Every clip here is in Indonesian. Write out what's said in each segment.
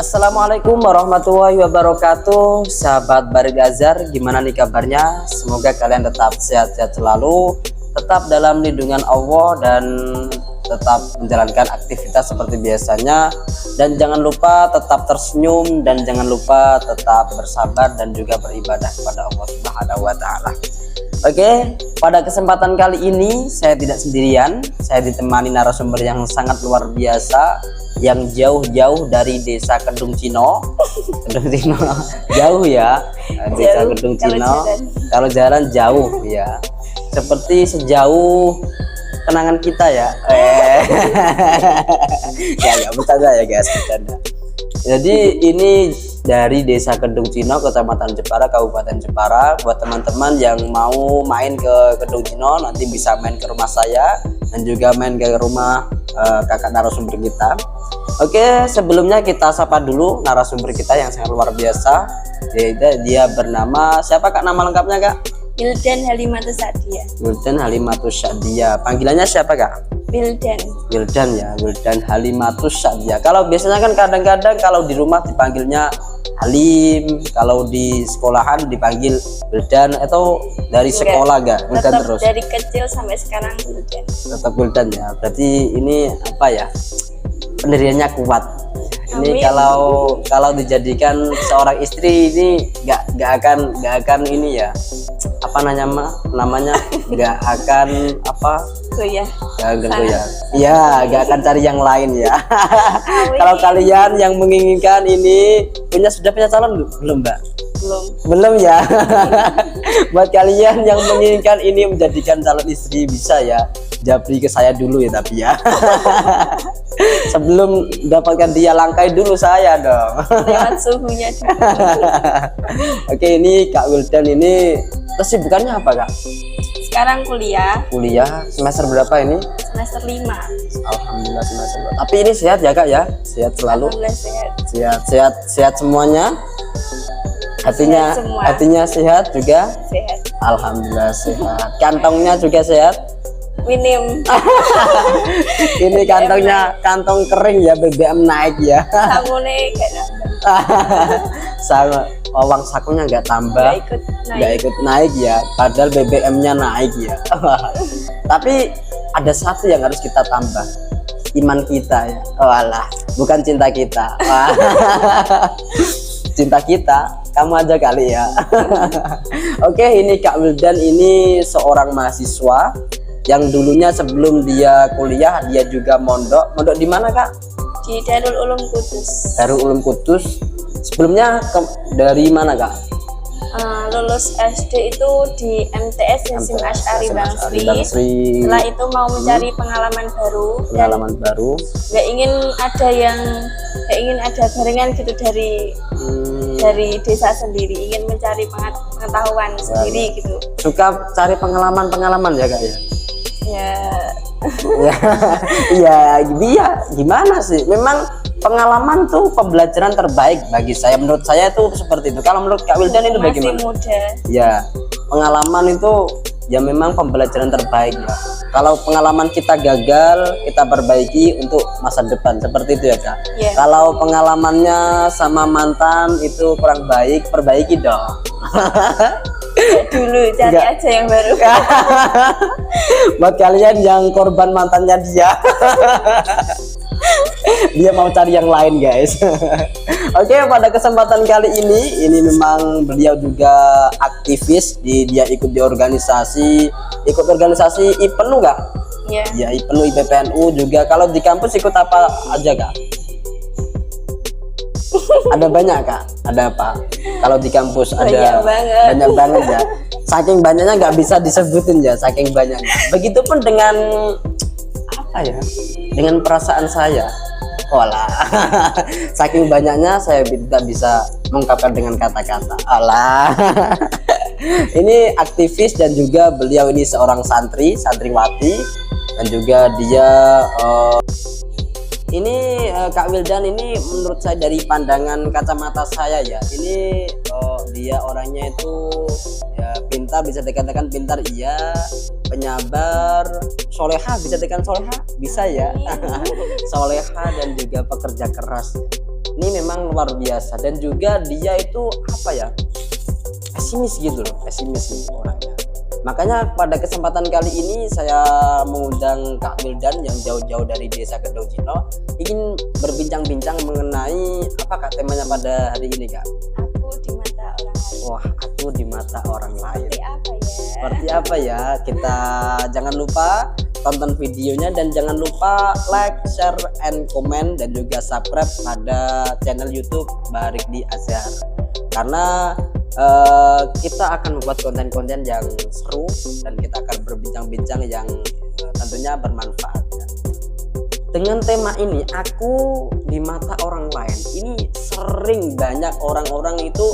Assalamualaikum warahmatullahi wabarakatuh. Sahabat Barid Azhar, gimana nih kabarnya? Semoga kalian tetap sehat-sehat selalu, tetap dalam lindungan Allah, dan tetap menjalankan aktivitas seperti biasanya. Dan jangan lupa tetap tersenyum, dan jangan lupa tetap bersabar dan juga beribadah kepada Allah Subhanahu wa Ta'ala. Oke, pada kesempatan kali ini saya tidak sendirian. Saya ditemani narasumber yang sangat luar biasa, yang jauh-jauh dari desa Kedung Cino. Kedung Cino jauh ya, desa Kedung Cino. Kalau jalan jauh ya, seperti sejauh kenangan kita ya. Ya bercanda ya guys, bercanda. Jadi ini dari desa Kedung Cino, kecamatan Jepara, Kabupaten Jepara. Buat teman-teman yang mau main ke Kedung Cino, nanti bisa main ke rumah saya dan juga main ke rumah kakak narasumber kita. Oke, sebelumnya kita sapa dulu narasumber kita yang sangat luar biasa. Dia bernama, siapa kak nama lengkapnya kak? Wildan Halimatus Sa'diyah. Wildan Halimatus Sa'diyah. Panggilannya siapa kak? Wildan. Wildan ya, Wildan Halimatus Sa'diyah. Kalau biasanya kan kadang-kadang kalau di rumah dipanggilnya Halim, kalau di sekolahan dipanggil Wildan, atau dari sekolah gak? Wildan Tetap terus? dari kecil sampai sekarang Wildan. Tetap Wildan ya. Berarti ini apa ya? Pendiriannya kuat. Ini kalau dijadikan seorang istri ini nggak akan ini ya, apa namanya nggak akan apa Goyah. Ya nggak akan cari yang lain ya. Kalau kalian yang menginginkan ini sudah punya calon belum mbak? Belum ya. Buat kalian yang menginginkan ini menjadikan calon istri, bisa ya japri ke saya dulu ya, tapi ya sebelum dapatkan dia langkai dulu saya dong. Lewat suhunya dulu. Oke, ini Kak Wildan ini kesibukannya apa kak? Sekarang kuliah semester berapa ini? semester 5. Alhamdulillah semester 5. Tapi ini sehat ya kak ya? Sehat selalu? Alhamdulillah Sehat semuanya? Hatinya sehat juga? Sehat. Alhamdulillah sehat. Kantongnya juga sehat? Minim. Ini kantong kering ya, BBM naik ya. Sangune Sama uang sakunya nggak tambah, nggak ikut naik ya, padahal BBM-nya naik ya. Tapi ada satu yang harus kita tambah, iman kita ya. Walah, bukan cinta kita. Cinta kita, kamu aja kali ya. Oke, ini Kak Wildan ini seorang mahasiswa yang dulunya sebelum dia kuliah dia juga mondok di mana kak? Di Darul Ulum Kudus. Darul Ulum Kudus. Sebelumnya dari mana kak? Lulus SD itu di MTS Hasyim Asy'ari Bangsri. Setelah itu mau mencari pengalaman baru. Nggak ingin ada barengan gitu dari desa sendiri, ingin mencari pengetahuan sendiri gitu. Suka cari pengalaman ya kak ya? Ya gimana sih, memang pengalaman tuh pembelajaran terbaik bagi saya, menurut saya itu seperti itu. Kalau menurut Kak Wildan itu bagaimana? Masih muda ya, pengalaman itu ya memang pembelajaran terbaik ya. Kalau pengalaman kita gagal, kita perbaiki untuk masa depan, seperti itu ya kak. Kalau pengalamannya sama mantan itu kurang baik, perbaiki dong. Dulu cari aja yang baru. Buat kalian yang korban mantannya dia mau cari yang lain guys. Oke, pada kesempatan kali ini memang beliau juga aktivis, dia ikut organisasi IPENU nggak? Ya IPENU, IPPNU juga. Kalau di kampus ikut apa aja kak? Ada banyak kak? Ada apa? Kalau di kampus ada banyak banget ya. Saking banyaknya nggak bisa disebutin ya, saking banyaknya. Begitupun dengan apa ya? Dengan perasaan saya. Walah, saking banyaknya saya tidak bisa mengungkapkan dengan kata-kata. Alah. Ini aktivis dan juga beliau ini seorang santriwati, dan juga dia ini Kak Wildan ini menurut saya dari pandangan kacamata saya ya, ini dia orangnya itu ya pintar, bisa dikatakan pintar iya, penyabar, soleha, bisa dikatakan soleha, bisa ya. Soleha dan juga pekerja keras. ini memang luar biasa. Dan juga dia itu apa ya, pesimis gitu loh, pesimis gitu orangnya. Makanya pada kesempatan kali ini saya mengundang Kak Wildan yang jauh-jauh dari desa Kedojino, ingin berbincang-bincang mengenai apa Kak temanya pada hari ini Kak? Aku di mata orang lain. Wah, aku di mata orang lain. Seperti apa ya? Seperti apa ya? Kita jangan lupa tonton videonya dan jangan lupa like, share, and comment dan juga subscribe pada channel YouTube Barikdi Azhar. Karena kita akan membuat konten-konten yang seru dan kita akan berbincang-bincang yang tentunya bermanfaat ya. Dengan tema ini, aku di mata orang lain, ini sering banyak orang-orang itu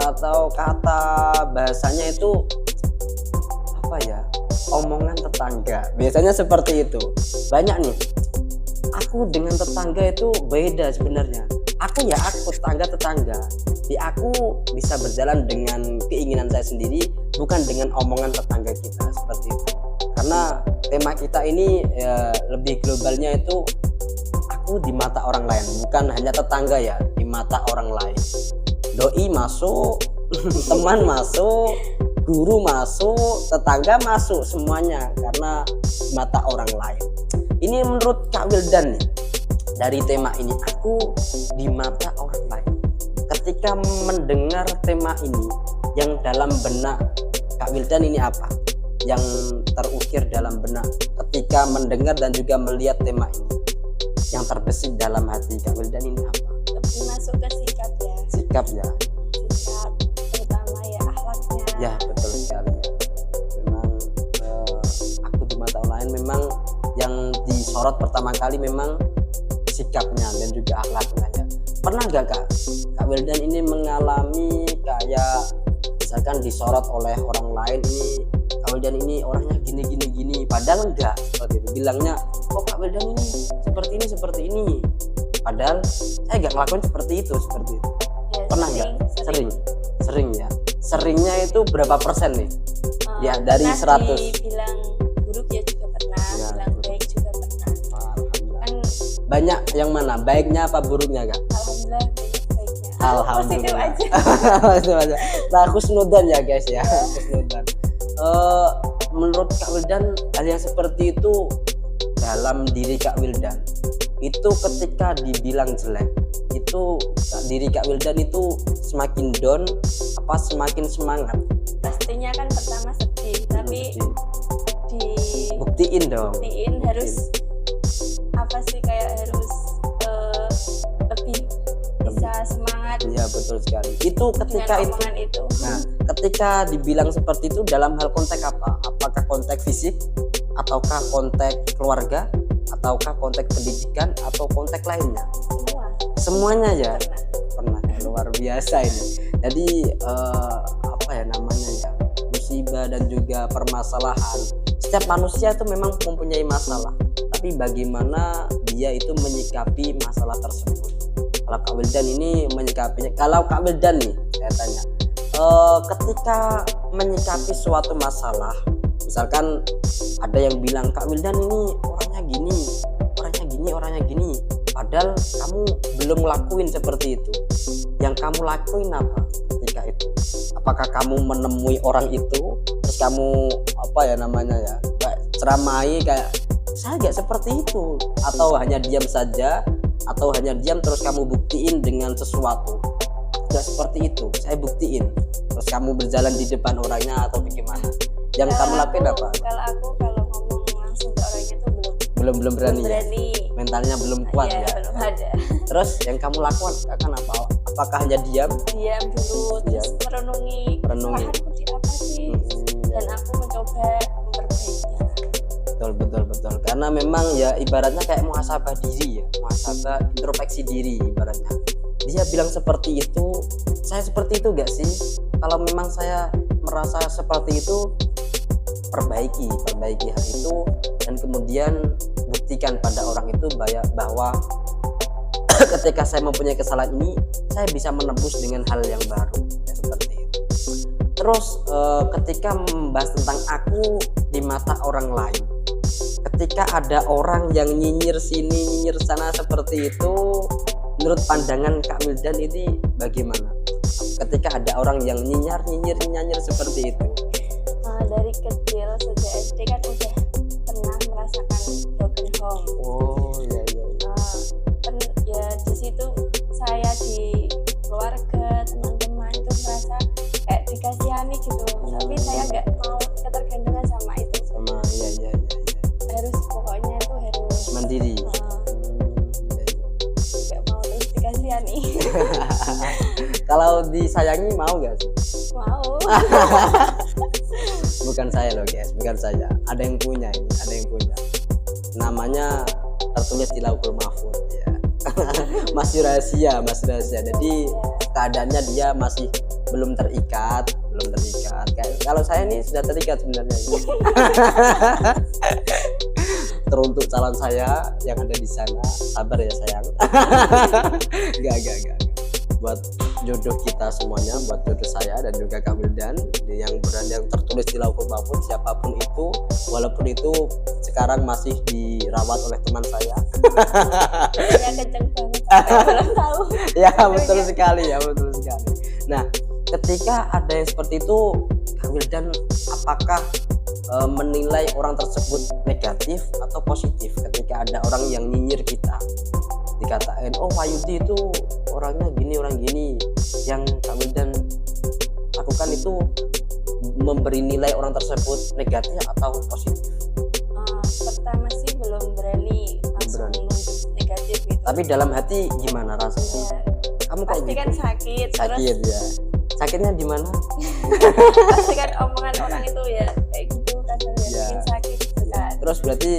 atau kata bahasanya itu apa ya, omongan tetangga, biasanya seperti itu. Banyak nih, aku dengan tetangga itu beda sebenarnya. Aku ya aku, tetangga. Di aku bisa berjalan dengan keinginan saya sendiri, bukan dengan omongan tetangga kita, seperti itu. Karena tema kita ini ya, lebih globalnya itu aku di mata orang lain, bukan hanya tetangga ya, di mata orang lain. Doi masuk, teman masuk, guru masuk, tetangga masuk, semuanya karena di mata orang lain. Ini menurut Kak Wildan nih, dari tema ini aku di mata orang lain. Ketika mendengar tema ini, yang dalam benak Kak Wildan ini apa? Yang terukir dalam benak ketika mendengar dan juga melihat tema ini, yang terbesit dalam hati Kak Wildan ini apa? Lebih masuk ke sikap ya. Sikap ya. Sikap terutama ya akhlaknya. Ya betul sekali. Memang aku di mata orang lain memang yang disorot pertama kali memang sikapnya dan juga akhlaknya ya. Pernah gak Kak Wildan ini mengalami kayak misalkan disorot oleh orang lain, ini Kak Wildan ini orangnya gini padahal enggak, seperti itu bilangnya kok Kak Wildan ini seperti ini padahal saya gak ngelakuin seperti itu Ya, pernah nggak? Sering ya. Seringnya itu berapa persen nih? Ya dari 100. Bilang buruk ya juga pernah, Ya, bilang baik juga pernah. Kan banyak yang mana? Baiknya apa buruknya Kak? alhamdulillah baik-baiknya. Alhamdulillah. Positif aja. Nah, husnudan ya guys ya. Husnudan. Menurut Kak Wildan hal yang seperti itu dalam diri Kak Wildan itu ketika dibilang jelek, itu diri Kak Wildan itu semakin down apa semakin semangat? Pastinya kan pertama sedih, tapi buktiin dong. buktiin harus apa sih, kayak harus lebih bisa semangat. Iya betul sekali. Itu ketika dengan omongan itu. Nah, ketika dibilang seperti itu dalam hal konteks apa? Apakah konteks fisik, ataukah konteks keluarga, ataukah konteks pendidikan, atau konteks lainnya? Semuanya ya. Pernah ya, luar biasa ini. Jadi apa ya namanya ya, musibah dan juga permasalahan. Setiap manusia itu memang mempunyai masalah, tapi bagaimana dia itu menyikapi masalah tersebut. Kalau Kak Wildan ini menyikapinya, kalau Kak Wildan nih saya tanya, ketika menyikapi suatu masalah, misalkan ada yang bilang Kak Wildan ini orangnya gini, padahal kamu belum lakuin seperti itu. Yang kamu lakuin apa ketika itu? Apakah kamu menemui orang itu, terus kamu apa ya namanya ya, kayak ceramai kayak saya gak seperti itu, atau hanya diam saja, atau hanya diam terus kamu buktiin dengan sesuatu? Gak seperti itu, saya buktiin, terus kamu berjalan di depan orangnya atau bagaimana? Yang kamu lakuin apa? Kalau ngomong langsung ke orangnya tuh belum berani. Ya? Mentalnya belum kuat ya. Belum ada. Terus yang kamu lakukan akan apa? Apakah hanya diam Dulu, terus merenungi kesalahanku di apa sih, dan aku mencoba memperbaikinya. Betul. Karena memang ya ibaratnya kayak muhasabah diri ya, muhasabah introspeksi diri ibaratnya. Dia bilang seperti itu, saya seperti itu gak sih? Kalau memang saya merasa seperti itu, perbaiki hal itu, dan kemudian buktikan pada orang itu bahwa ketika saya mempunyai kesalahan ini, saya bisa menebus dengan hal yang baru ya, seperti itu. Terus ketika membahas tentang aku di mata orang lain, ketika ada orang yang nyinyir sini nyinyir sana seperti itu, menurut pandangan Kak Wildan ini bagaimana ketika ada orang yang nyinyir seperti itu? Dari kecil sejak SD kan udah pernah merasakan broken home. Oh iya. Ya di situ saya di keluarga teman-teman itu merasa kayak dikasihani gitu, tapi saya nggak mau ketergantungan sama itu. Iya. Harus pokoknya itu harus mandiri. Nggak mau terus dikasihani. Kalau disayangi mau nggak sih? Mau. Bukan saya loh guys, bukan saya. Ada yang punya ini, ada yang punya. Namanya tertulis di Lauhul Mahfuz ya. masih rahasia. Jadi keadaannya dia masih belum terikat. Kayak kalau saya ini sudah terikat sebenarnya. Teruntuk calon saya yang ada di sana, sabar ya sayang. Enggak. Buat jodoh kita semuanya, buat jodoh saya dan juga Kak Wildan yang tertulis di Lauhul Mahfuz, siapapun itu, walaupun itu sekarang masih dirawat oleh teman saya. Ya kenceng banget, belum tahu. Ya betul sekali. Nah, ketika ada yang seperti itu, Kak Wildan apakah menilai orang tersebut negatif atau positif ketika ada orang yang nyinyir kita, dikatain oh Wahyudi itu orangnya gini, yang Kak Wildan lakukan itu memberi nilai orang tersebut negatif atau positif? Pertama sih belum berani langsung nunjuk negatif gitu. Tapi dalam hati gimana rasanya? Ya, Kamu kok pasti gitu? kan sakit Ya. Sakitnya di mana? Pasti kan omongan orang itu ya kayak gitu kadang bikin sakit gitu kan. Terus berarti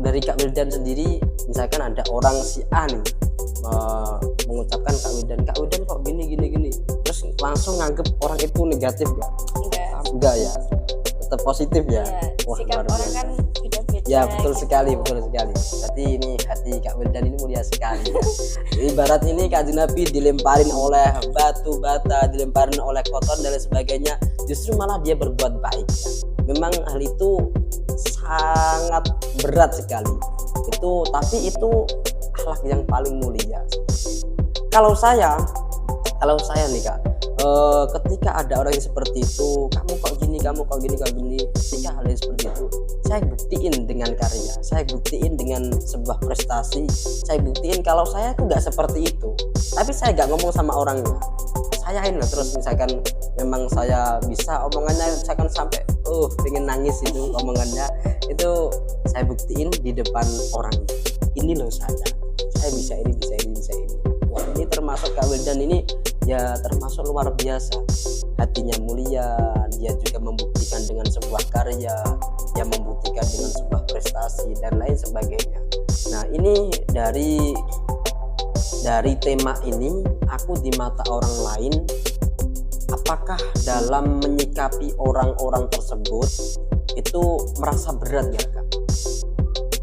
dari Kak Wildan sendiri, misalkan ada orang si A nih mengucapkan Kak Wildan kok gini, terus langsung nganggep orang itu negatif gak? Enggak ya, tetap positif ya. Wah, sikap orang kan beda-beda. Ya betul sekali. Berarti ini hati Kak Wildan ini mulia sekali ya. Ibarat ini Kanjeng Nabi dilemparin oleh batu bata, dilemparin oleh kotor dan lain sebagainya, justru malah dia berbuat baik ya. Memang hal itu sangat berat sekali itu, tapi itu akhlak yang paling mulia. Kalau saya nih Kak, ketika ada orang yang seperti itu, kamu kok gini, ketika hal yang seperti itu, saya buktiin dengan karya, saya buktiin dengan sebuah prestasi, saya buktiin kalau saya tuh nggak seperti itu. Tapi saya nggak ngomong sama orangnya, sayain lah. Terus misalkan memang saya bisa omongannya, misalkan sampai pengen nangis itu omongannya, itu saya buktiin di depan orang. Ini loh saya bisa ini. Wah, ini termasuk Kak Wildan ini ya termasuk luar biasa, hatinya mulia, dia juga membuktikan dengan sebuah karya, dia membuktikan dengan sebuah prestasi dan lain sebagainya. Nah, ini dari tema ini, aku di mata orang lain, apakah dalam menyikapi orang-orang tersebut itu merasa berat ya Kak?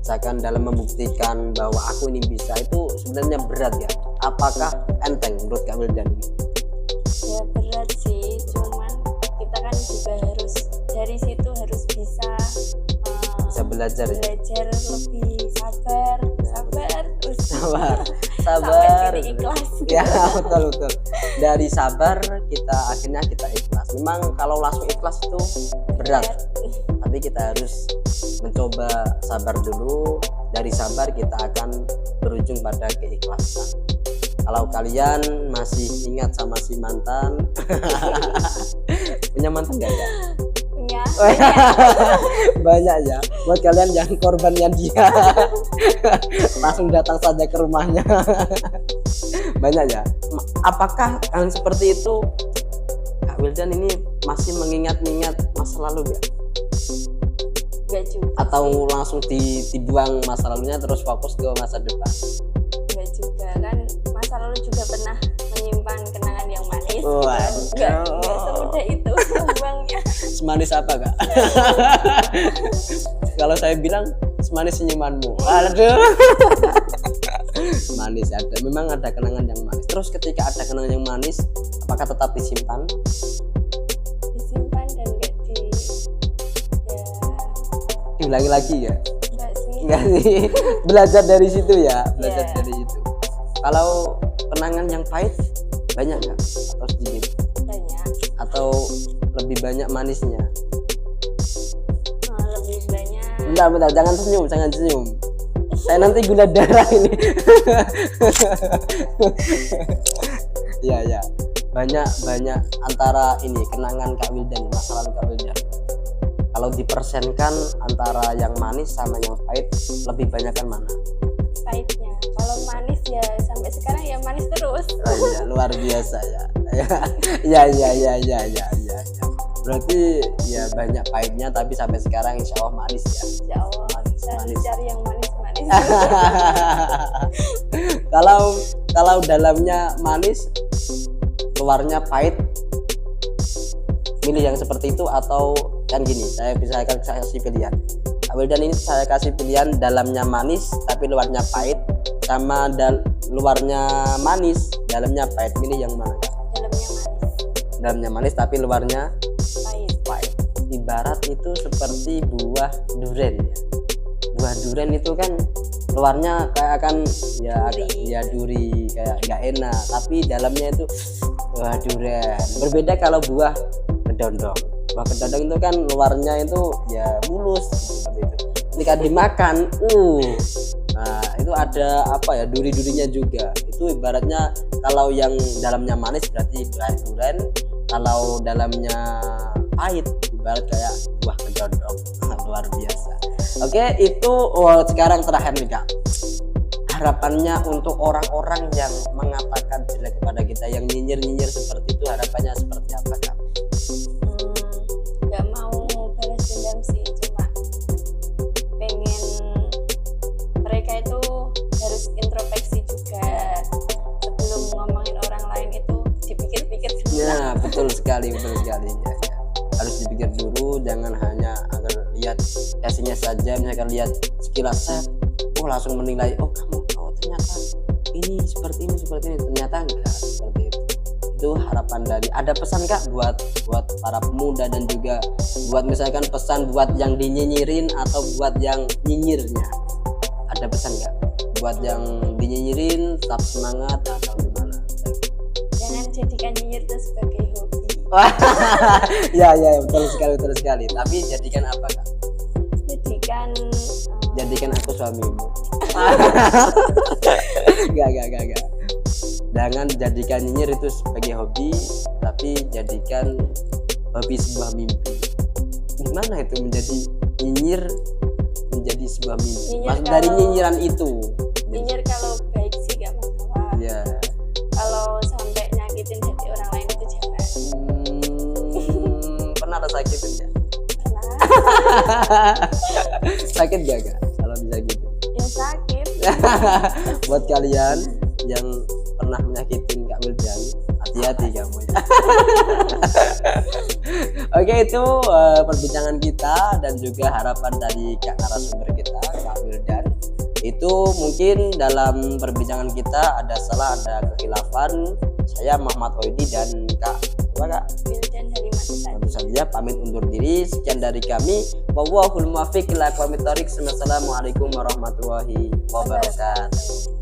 Misalkan dalam membuktikan bahwa aku ini bisa, itu sebenarnya berat ya? Apakah enteng menurut Kak Wildan? Ya berat sih, cuman kita kan juga harus dari situ harus bisa belajar lebih sabar terus sabar sampai titik ikhlas. Ya betul. Dari sabar akhirnya kita ikhlas. Memang kalau langsung ikhlas itu berat. Tapi kita harus mencoba sabar dulu. Dari sabar kita akan berujung pada keikhlasan. Kalau kalian masih ingat sama si mantan, punya mantan gak ya? Punya. Banyak ya. Buat kalian yang korbannya dia, langsung datang saja ke rumahnya. Banyak ya. Apakah yang seperti itu Kak Wildan ini masih mengingat-ingat masa lalu gak? Gak juga. Atau langsung dibuang masa lalunya terus fokus ke masa depan? Gak juga, kan masa lalu juga pernah menyimpan kenangan yang manis. Gak semudah itu buangnya. Semanis apa Kak? Kalau saya bilang semanis senyumanmu. Aduh. Manis ada, memang ada kenangan yang manis. Terus ketika ada kenangan yang manis, apakah tetap disimpan? Disimpan dan gak diulangi lagi ya? Enggak sih. Belajar dari situ ya, dari situ. Kalau kenangan yang pahit banyak nggak atau sedikit? Banyak. Atau lebih banyak manisnya? Lebih banyak. Bentar, jangan senyum. Saya nanti gula darah ini. Ya. Banyak antara ini kenangan Kak Wildan, masa lalu Kak Wildan. Kalau dipersenkan antara yang manis sama yang pahit, lebih banyak kan mana? Pahitnya. Kalau manis ya sampai sekarang ya manis terus. Oh iya, luar biasa ya. Ya. Berarti ya banyak pahitnya tapi sampai sekarang insya Allah manis ya. Ya Allah, saya cari yang manis-manis. Kalau dalamnya manis, luarnya pahit, milih yang seperti itu atau kan gini, saya kasih pilihan. Dan ini saya kasih pilihan dalamnya manis tapi luarnya pahit, sama luarnya manis dalamnya pahit, milih yang mana? Dalamnya manis tapi luarnya pahit. Ibarat itu seperti buah durian ya. Buah durian itu kan luarnya kayak akan ya duri kayak nggak enak, tapi dalamnya itu buah durian. Berbeda kalau buah kedondong. Buah kedondong itu kan luarnya itu ya mulus seperti itu. Ketika dimakan, nah itu ada apa ya, duri-durinya juga. Itu ibaratnya kalau yang dalamnya manis berarti buah durian, kalau dalamnya pahit ibarat kayak buah kedondong. Luar biasa. Oke, itu sekarang terakhir nih Kak. Harapannya untuk orang-orang yang mengatakan jelek kepada kita, yang nyinyir seperti itu, harapannya seperti apa Kak? Gak mau balas dendam sih, cuma pengen mereka itu harus introspeksi juga sebelum ngomongin orang lain, itu dipikir-pikir dulu. Ya betul sekali ya. Harus dipikir dulu, jangan hanya agar lihat hasilnya saja, misalkan lihat sekilas langsung menilai, kamu ternyata ini seperti ini, ternyata enggak seperti itu. Itu harapan dari, ada pesan Kak buat para pemuda dan juga buat misalkan pesan buat yang dinyinyirin atau buat yang nyinyirnya, ada pesan Kak buat yang dinyinyirin, tetap semangat atau gimana? Jangan jadikan nyinyir itu sebagai hobi. ya betul sekali. Tapi jadikan apa Kak? Jadikan aku suamimu. Gak. Jangan jadikan nyinyir itu sebagai hobi, tapi jadikan hobi sebuah mimpi. Gimana itu menjadi nyinyir menjadi sebuah mimpi? Maksud dari nyinyiran itu. Nyinyir kalau baik sih gak masalah. Ya. Kalau sampai nyakitin hati orang lain itu jangan. Pernah ada sakitin ya? Pernah. Sakit gak Kak kalau bisa gitu? Ya sakit. Buat kalian yang pernah menyakitin Kak Wildan, hati-hati kamu ya. Oke, itu perbincangan kita dan juga harapan dari Kak narasumber kita, Kak Wildan. Itu mungkin dalam perbincangan kita ada salah, ada kekhilafan. Saya Muhammad Oidi dan Kak Wildan dari Matu saja pamit undur diri. Sekian dari kami. Wallahul muwaffiq ila aqwamit thoriq. Wassalamualaikum warahmatullahi wabarakatuh.